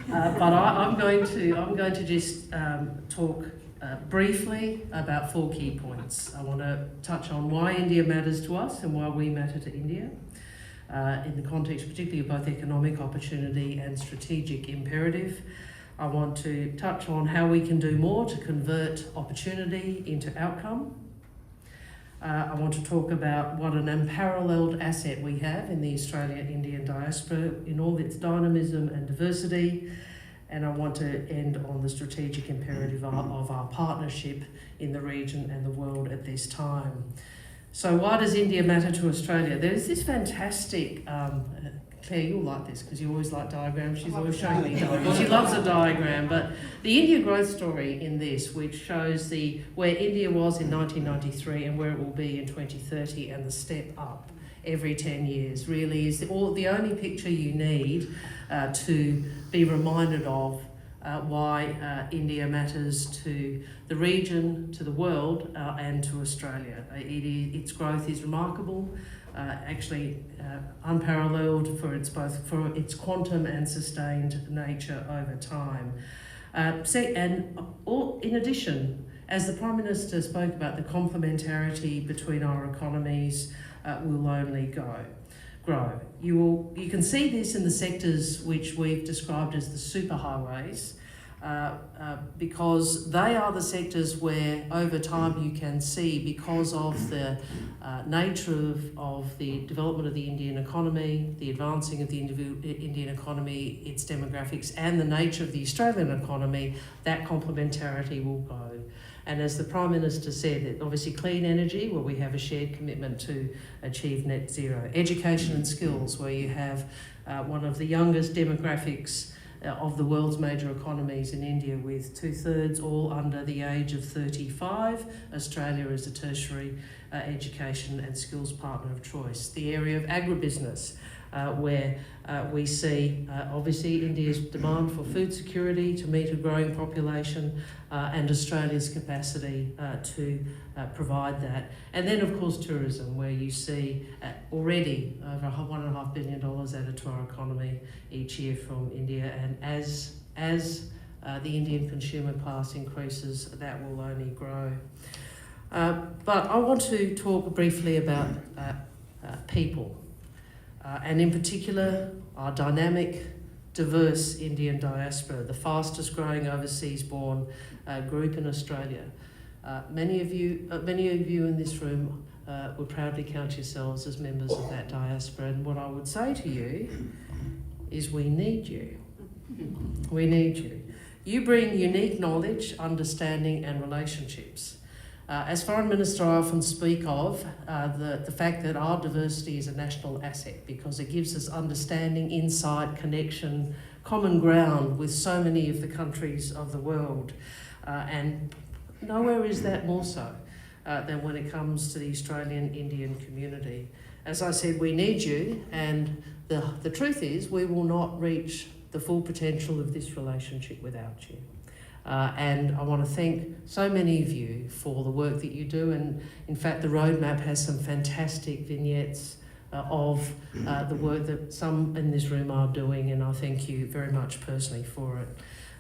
But I'm going to just talk briefly about 4 key points. I want to touch on why India matters to us and why we matter to India, in the context particularly of both economic opportunity and strategic imperative. I want to touch on how we can do more to convert opportunity into outcome. I want to talk about what an unparalleled asset we have in the Australian-Indian diaspora in all its dynamism and diversity. And I want to end on the strategic imperative of our partnership in the region and the world at this time. So why does India matter to Australia? There's this fantastic, Claire, you'll like this because you always like diagrams. She's always showing me diagrams. She loves a diagram. But the India growth story in this, which shows where India was in 1993 and where it will be in 2030 and the step up every 10 years, really is the only picture you need to be reminded of why India matters to the region, to the world, and to Australia. Its growth is remarkable. Actually unparalleled for its quantum and sustained nature over time. In addition, as the Prime Minister spoke about, the complementarity between our economies will only grow. You can see this in the sectors which we've described as the superhighways, because they are the sectors where over time you can see, because of the nature of the development of the Indian economy, the advancing of the Indian economy, its demographics, and the nature of the Australian economy, that complementarity will grow. And as the Prime Minister said, that obviously clean energy, where we have a shared commitment to achieve net zero. Education and skills, where you have one of the youngest demographics of the world's major economies in India, with 2/3 all under the age of 35. Australia is a tertiary education and skills partner of choice. The area of agribusiness, where we see obviously India's demand for food security to meet a growing population, and Australia's capacity to provide that. And then of course tourism, where you see already over $1.5 billion added to our economy each year from India, and as the Indian consumer class increases, that will only grow. But I want to talk briefly about people. And in particular, our dynamic, diverse Indian diaspora, the fastest growing overseas born group in Australia. Many of you in this room would proudly count yourselves as members of that diaspora. And what I would say to you is we need you. We need you. You bring unique knowledge, understanding and relationships. As Foreign Minister, I often speak of the fact that our diversity is a national asset, because it gives us understanding, insight, connection, common ground with so many of the countries of the world. And nowhere is that more so than when it comes to the Australian-Indian community. As I said, we need you, and the truth is we will not reach the full potential of this relationship without you. And I want to thank so many of you for the work that you do, and in fact the roadmap has some fantastic vignettes of the work that some in this room are doing, and I thank you very much personally for it.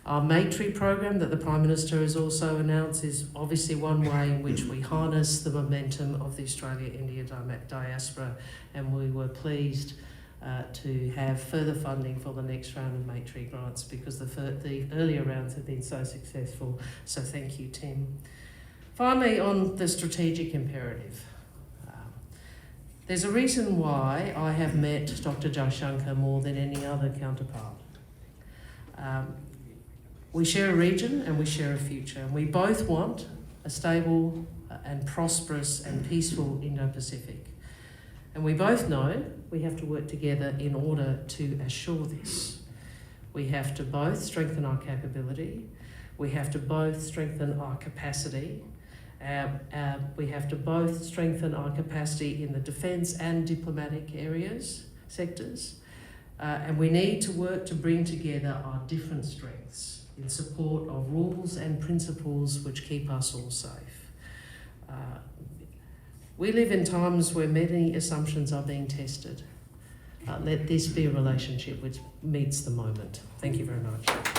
Our Maitri program that the Prime Minister has also announced is obviously one way in which we harness the momentum of the Australia-India diaspora, and we were pleased to have further funding for the next round of Maitri grants, because the earlier rounds have been so successful. So thank you, Tim. Finally, on the strategic imperative. There's a reason why I have met Dr. Jaishankar more than any other counterpart. We share a region and we share a future, and we both want a stable and prosperous and peaceful Indo-Pacific. And we both know we have to work together in order to assure this. We have to both strengthen our capability, we have to both strengthen our capacity, we have to both strengthen our capacity in the defence and diplomatic sectors, and we need to work to bring together our different strengths in support of rules and principles which keep us all safe. We live in times where many assumptions are being tested. let this be a relationship which meets the moment. Thank you very much.